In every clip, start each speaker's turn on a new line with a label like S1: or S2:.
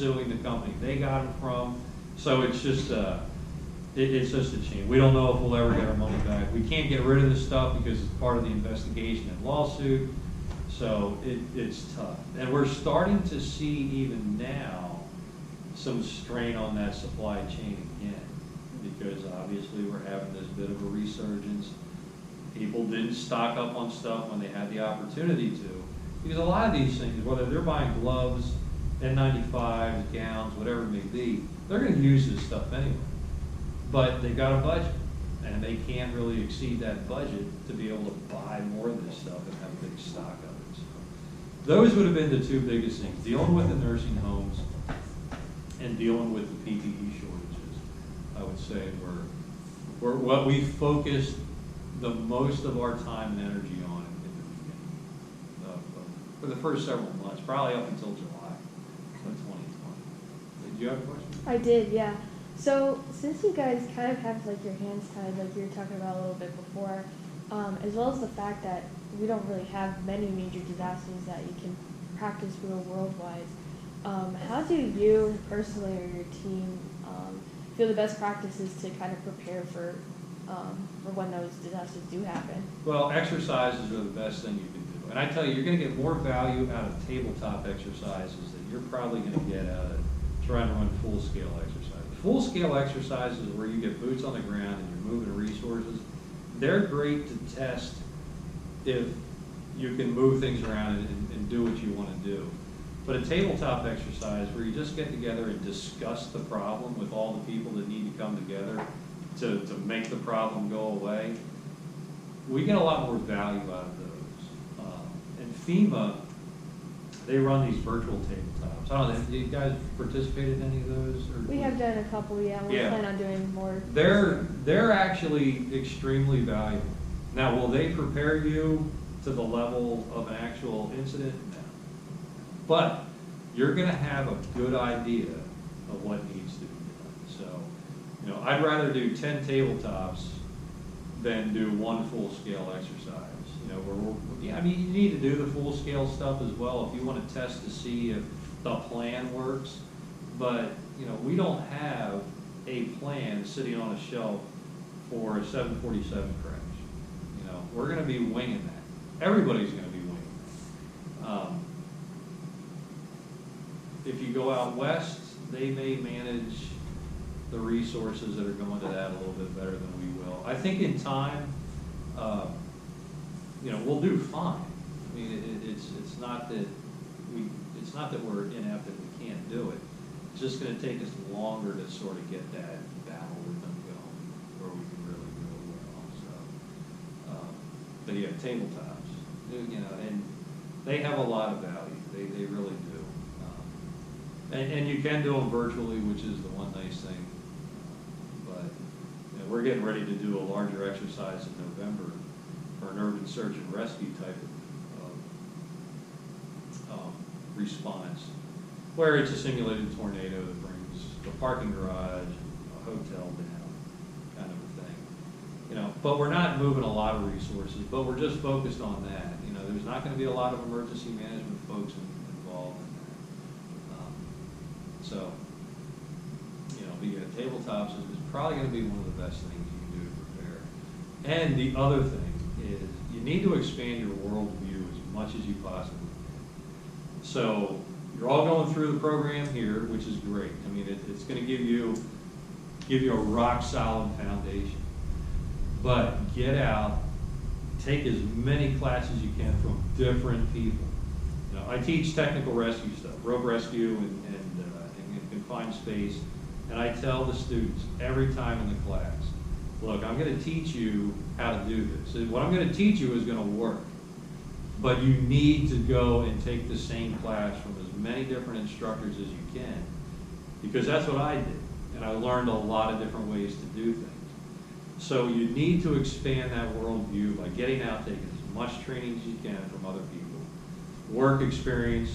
S1: suing the company they got them from. So it's just it's just a shame. We don't know if we'll ever get our money back. We can't get rid of this stuff because it's part of the investigation and lawsuit. So it's tough. And we're starting to see even now some strain on that supply chain again, because obviously we're having this bit of a resurgence. People didn't stock up on stuff when they had the opportunity to, because a lot of these things, whether they're buying gloves, N95s, gowns, whatever it may be, they're going to use this stuff anyway. But they've got a budget, and they can't really exceed that budget to be able to buy more of this stuff and have a big stock of it. So those would have been the two biggest things: dealing with the nursing homes and dealing with the PPE shortages. I would say were what we focused the most of our time and energy on in the beginning for the first several months, probably up until July of 2020. Did you have a question?
S2: I did, yeah. So since you guys kind of have like your hands tied, like you were talking about a little bit before, as well as the fact that we don't really have many major disasters that you can practice real worldwide, how do you personally or your team feel the best practices to kind of prepare for when those disasters do happen?
S1: Well, exercises are the best thing you can do. And I tell you, you're going to get more value out of tabletop exercises than you're probably going to get out of trying to run full-scale exercises. Full-scale exercises where you get boots on the ground and you're moving resources, they're great to test if you can move things around and do what you want to do. But a tabletop exercise where you just get together and discuss the problem with all the people that need to come together to make the problem go away, we get a lot more value out of those. And FEMA, they run these virtual tabletops. I don't know, have you guys participated in any of those? Or?
S2: We have done a couple, yeah. We plan on doing more.
S1: They're actually extremely valuable. Now, will they prepare you to the level of an actual incident? No. But you're going to have a good idea of what needs to be done. So, I'd rather do 10 tabletops than do one full-scale exercise. I mean, you need to do the full-scale stuff as well if you want to test to see if the plan works. But, we don't have a plan sitting on a shelf for a 747 crash. We're going to be winging that. Everybody's going to be winging that. If you go out west, they may manage the resources that are going to that a little bit better than we will. I think in time, we'll do fine. I mean, it's not that we're inept and we can't do it. It's just going to take us longer to sort of get that battle rhythm going where we can really do it well. So, but yeah, tabletops, and they have a lot of value. They really do. And you can do them virtually, which is the one nice thing. But we're getting ready to do a larger exercise in November for an urban search and rescue type of response, where it's a simulated tornado that brings a parking garage, a hotel down, kind of a thing. But we're not moving a lot of resources, but we're just focused on that. There's not going to be a lot of emergency management folks involved in that. So, tabletops is probably going to be one of the best things you can do to prepare. And the other thing is you need to expand your worldview as much as you possibly can. So you're all going through the program here, which is great. I mean, it's going to give you a rock solid foundation. But get out, take as many classes you can from different people. I teach technical rescue stuff, rope rescue and confined space. And I tell the students every time in the class, look, I'm going to teach you how to do this. What I'm going to teach you is going to work. But you need to go and take the same class from as many different instructors as you can, because that's what I did. And I learned a lot of different ways to do things. So you need to expand that worldview by getting out, taking as much training as you can from other people. Work experience,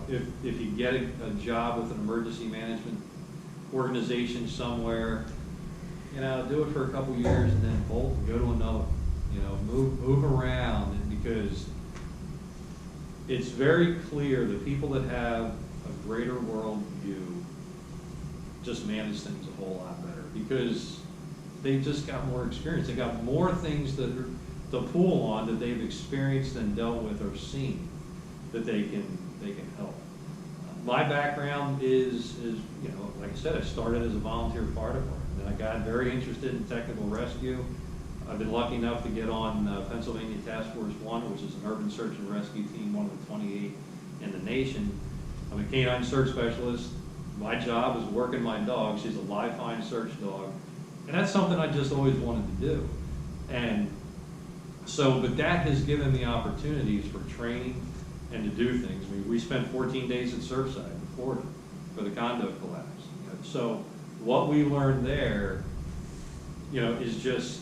S1: if you get a job with an emergency management organization somewhere, do it for a couple years and then bolt and go to another. Move around, because it's very clear that people that have a greater world view just manage things a whole lot better, because they've just got more experience. They got more things that are to pull on that they've experienced and dealt with or seen that they can help. My background is, you know, like I said, I started as a volunteer fire department, and I got very interested in technical rescue. I've been lucky enough to get on Pennsylvania Task Force 1, which is an urban search and rescue team, one of the 28 in the nation. I'm a canine search specialist. My job is working my dog. She's a live fine search dog. And that's something I just always wanted to do. And so, but that has given me opportunities for training and to do things. I mean, we spent 14 days at Surfside in Florida for the condo collapse. You know, so what we learned there, you know, is just,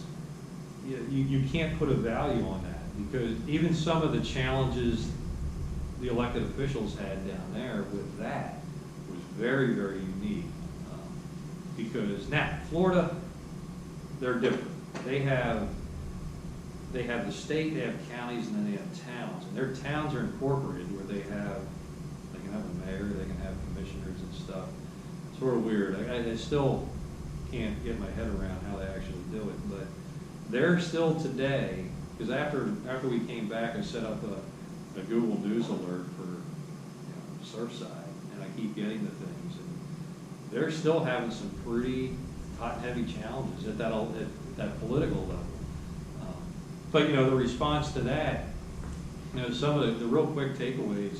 S1: you can't put a value on that, because even some of the challenges the elected officials had down there with that was very, very unique. Because now, Florida, they're different. They have the state, they have counties, and then they have towns. And their towns are incorporated where they can have a mayor, they can have commissioners and stuff. Sort of weird. I still can't get my head around how they actually do it. But they're still today, because after we came back, I set up a Google News alert for, you know, Surfside, and I keep getting the things. And they're still having some pretty hot and heavy challenges at that political level. But, you know, the response to that, you know, some of the real quick takeaways,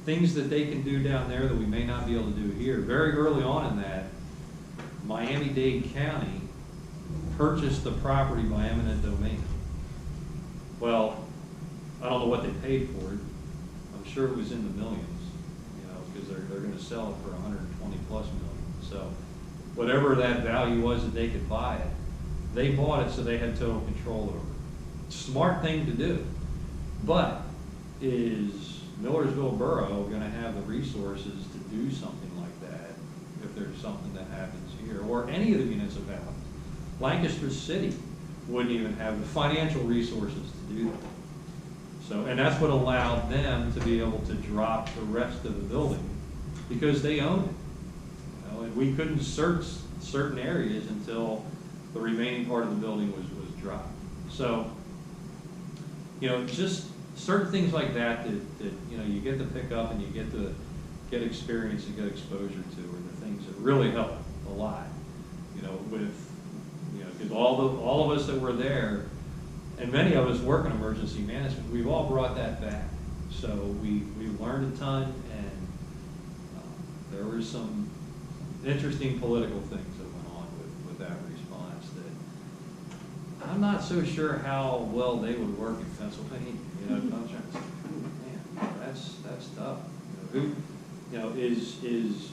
S1: things that they can do down there that we may not be able to do here. Very early on in that, Miami-Dade County purchased the property by eminent domain. Well, I don't know what they paid for it. I'm sure it was in the millions, you know, because they're going to sell it for 120 plus million. So whatever that value was that they could buy it, they bought it so they had total control over it. Smart thing to do, but is Millersville Borough going to have the resources to do something like that if there's something that happens here, or any of the municipalities? Lancaster City wouldn't even have the financial resources to do that. So, and that's what allowed them to be able to drop the rest of the building, because they own it. You know, and we couldn't search certain areas until the remaining part of the building was dropped. So, you know, just certain things like that you know, you get to pick up and you get to get experience and get exposure to are the things that really help a lot. You know, with, you know, because all of us that were there, and many of us work in emergency management, we've all brought that back. So we learned a ton, and there were some interesting political things that went on with that response that I'm not so sure how well they would work in Pennsylvania. You know, I'm trying to say, man, that's tough. You know, is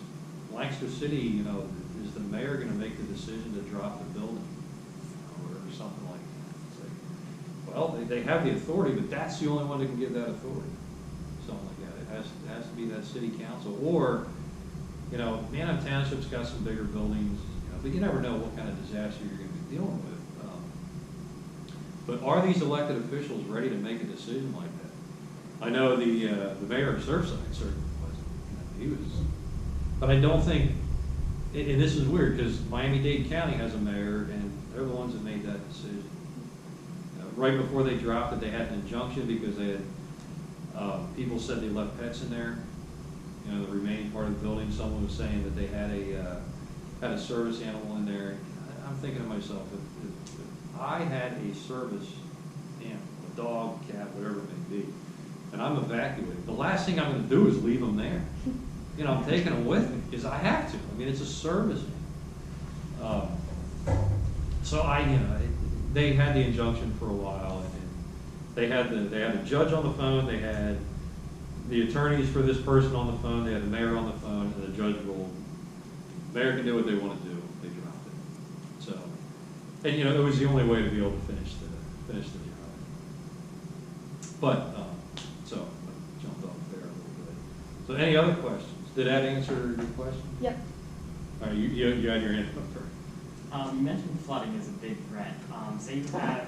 S1: Lancaster City, you know, is the mayor going to make the decision to drop the building, you know, or something like that? It's like, well, they have the authority, but that's the only one that can give that authority. Something like that. It has to be that city council, or, you know, Manheim Township's got some bigger buildings, you know, but you never know what kind of disaster you're going to be dealing with. But are these elected officials ready to make a decision like that? I know the mayor of Surfside certainly wasn't. You know, he was, but I don't think. And this is weird because Miami-Dade County has a mayor, and they're the ones that made that decision. Right before they dropped it, they had an injunction because they had people said they left pets in there. You know, the remaining part of the building. Someone was saying that they had a service animal in there. I'm thinking to myself, if I had a service animal, a dog, cat, whatever it may be, and I'm evacuated, the last thing I'm going to do is leave them there. You know, I'm taking them with me because I have to. I mean, it's a service. So you know, they had the injunction for a while, and they had the judge on the phone, they had the attorneys for this person on the phone, they had the mayor on the phone, and the judge ruled, mayor can do what they want to do. They dropped it. So, and you know, it was the only way to be able to finish the job. But so I jumped off there a little bit. So, any other questions? Did that answer your question?
S2: Yep.
S1: All right, you had your hand up first.
S3: You mentioned flooding is a big threat. Say you have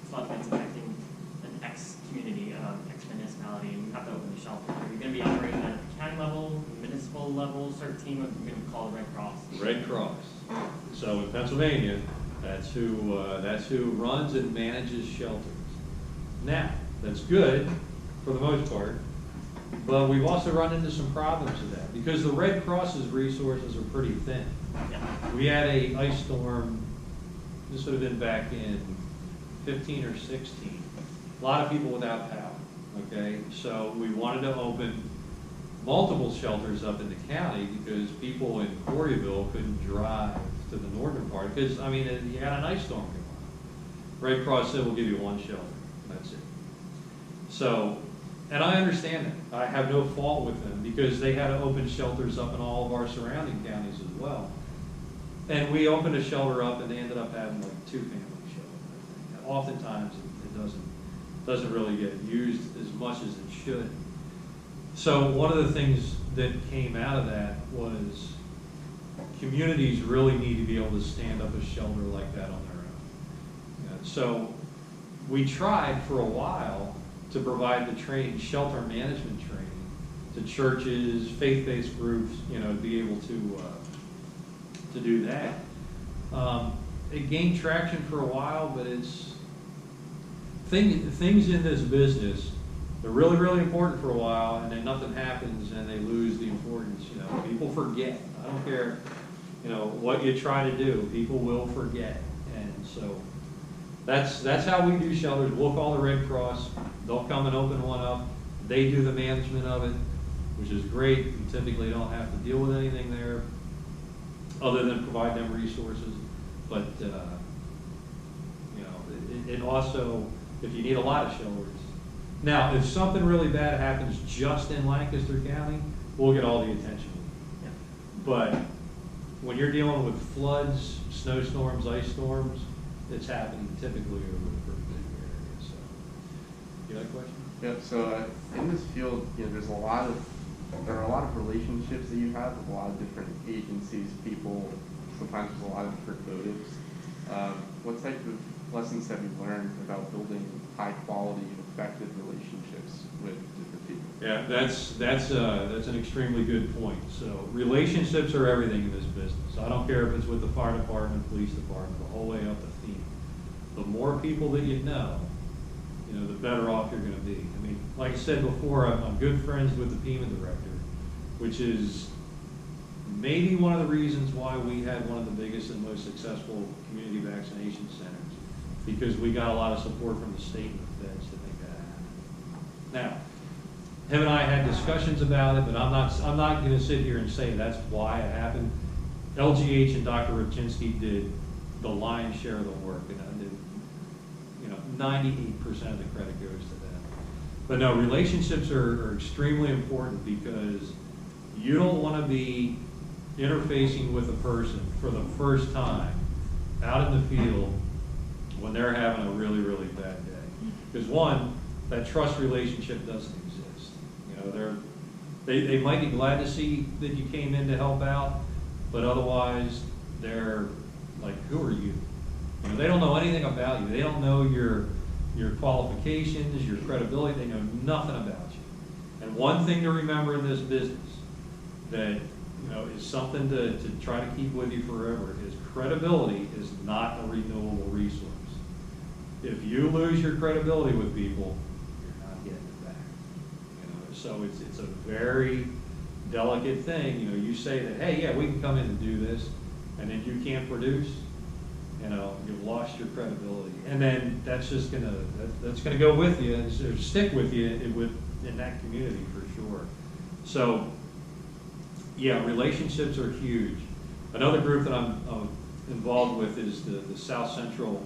S3: flood events affecting an X community, X municipality, and you have to open the shelter. Are you going to be operating out of the county level, municipal level, sort of team of, we would call the Red Cross?
S1: Red Cross. So in Pennsylvania, that's who runs and manages shelters. Now, that's good for the most part, but we've also run into some problems with that because the Red Cross's resources are pretty thin.
S3: Yeah.
S1: We had a ice storm, this would have been back in 15 or 16. A lot of people without power, okay? So we wanted to open multiple shelters up in the county because people in Corryville couldn't drive to the northern part because, I mean, you had an ice storm going on. Red Cross said, we'll give you one shelter, that's it. So, and I understand that. I have no fault with them because they had to open shelters up in all of our surrounding counties as well. And we opened a shelter up and they ended up having like 2 family shelters. And oftentimes it doesn't really get used as much as it should. So one of the things that came out of that was communities really need to be able to stand up a shelter like that on their own. So we tried for a while to provide the training, shelter management training, to churches, faith-based groups, to be able to do that. It gained traction for a while, but it's things in this business. They're really, really important for a while, and then nothing happens, and they lose the importance. People forget. I don't care, what you try to do. People will forget, and so that's how we do shelters. We'll call the Red Cross. They'll come and open one up. They do the management of it, which is great. We typically don't have to deal with anything there, other than provide them resources. But it also, if you need a lot of shelters. Now, if something really bad happens just in Lancaster County, we'll get all the attention.
S3: Yeah.
S1: But when you're dealing with floods, snowstorms, ice storms, it's happening typically over a pretty big area. So, you got a question?
S4: Yep. So in this field, there are a lot of relationships that you have with a lot of different agencies, people. Sometimes there's a lot of different motives. What type of lessons have you learned about building high quality and effective relationships with different people?
S1: Yeah, that's an extremely good point. So relationships are everything in this business. I don't care if it's with the fire department, police department, the whole way up to FEMA. The more people that you know, the better off you're going to be. I mean, like I said before, I'm good friends with the FEMA director, which is maybe one of the reasons why we had one of the biggest and most successful community vaccination centers, because we got a lot of support from the state and the feds to make that happen. Now, him and I had discussions about it, but I'm not going to sit here and say that's why it happened. LGH and Dr. Ripchinsky did the lion's share of the work, and 98% of the credit goes to them. But no, relationships are extremely important because you don't want to be interfacing with a person for the first time out in the field when they're having a really, really bad day. Because one, that trust relationship doesn't exist. They might be glad to see that you came in to help out, but otherwise they're like, who are you? They don't know anything about you. They don't know your qualifications, your credibility. They know nothing about you. And one thing to remember in this business that is something to try to keep with you forever is credibility is not a renewable resource. If you lose your credibility with people, you're not getting it back. So it's a very delicate thing. You say that, hey, yeah, we can come in and do this, and then you can't produce. You've lost your credibility, and then that's gonna go with you and stick with you in that community for sure. So, yeah, relationships are huge. Another group that I'm involved with is the South Central.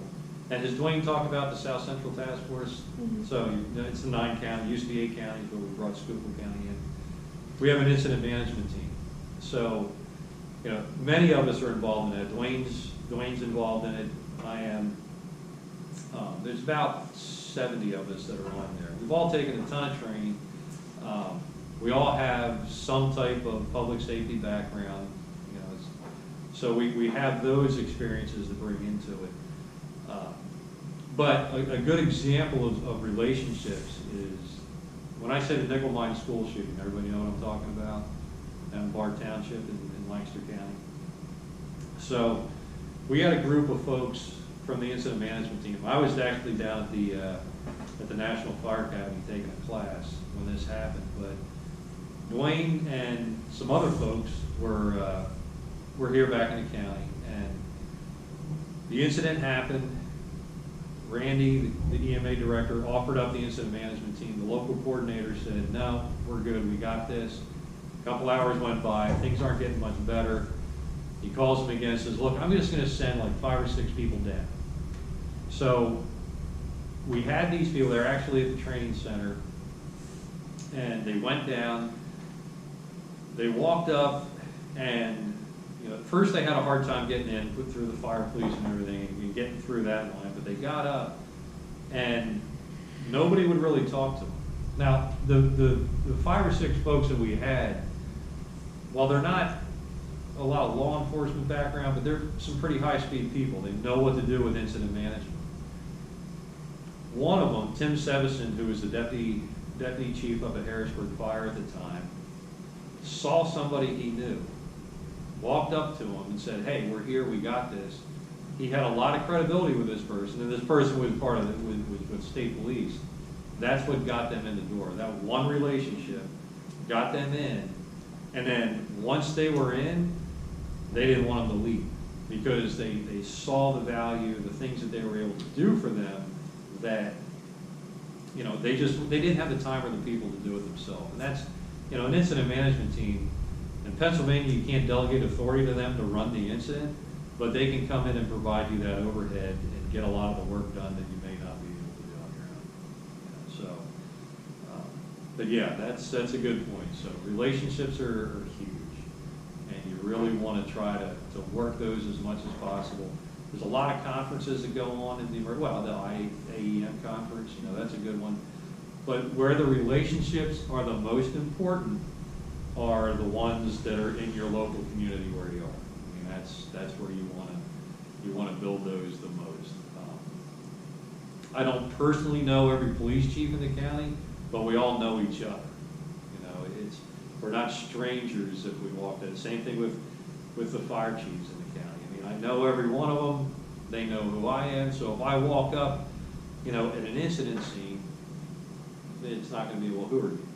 S1: And has Dwayne talked about the South Central Task Force? Mm-hmm. So it's the 9 counties, used to be 8 counties, but we brought Schuylkill County in. We have an incident management team. So, many of us are involved in that. Dwayne's involved in it. I am. There's about 70 of us that are on there. We've all taken a ton of training. We all have some type of public safety background. So we have those experiences to bring into it. But a good example of relationships is when I say the nickel mine school shooting, everybody know what I'm talking about? In Bar Township in Lancaster County. So we had a group of folks from the incident management team. I was actually down at the National Fire Academy taking a class when this happened, but Dwayne and some other folks were here back in the county, and the incident happened. Randy, the EMA director, offered up the incident management team. The local coordinator said, no, we're good, we got this. A couple hours went by, things aren't getting much better. He calls them again and says, look, I'm just gonna send like 5 or 6 people down. So we had these people, they're actually at the training center, and they went down, they walked up, and at first they had a hard time getting in, put through the fire police and everything, and getting through that line, but they got up, and nobody would really talk to them. Now, the 5 or 6 folks that we had, while they're not a lot of law enforcement background, but they're some pretty high-speed people. They know what to do with incident management. One of them, Tim Sevison, who was the deputy chief up at Harrisburg Fire at the time, saw somebody he knew, walked up to him and said, hey, we're here, we got this. He had a lot of credibility with this person, and this person was part of it with state police. That's what got them in the door. That one relationship got them in, and then once they were in, they didn't want them to leave, because they saw the value, the things that they were able to do for them, that they didn't have the time or the people to do it themselves. And that's, an incident management team in Pennsylvania, you can't delegate authority to them to run the incident, but they can come in and provide you that overhead and get a lot of the work done that you may not be able to do on your own. So, but yeah, that's a good point. So relationships are huge, and you really want to try to work those as much as possible. There's a lot of conferences that go on in the IAEM conference, that's a good one. But where the relationships are the most important are the ones that are in your local community where you are. I mean, that's where you want to build those the most. I don't personally know every police chief in the county, but we all know each other. We're not strangers if we walked in. Same thing with the fire chiefs in the county. I mean, I know every one of them. They know who I am. So if I walk up, at an incident scene, it's not going to be, well, who are you?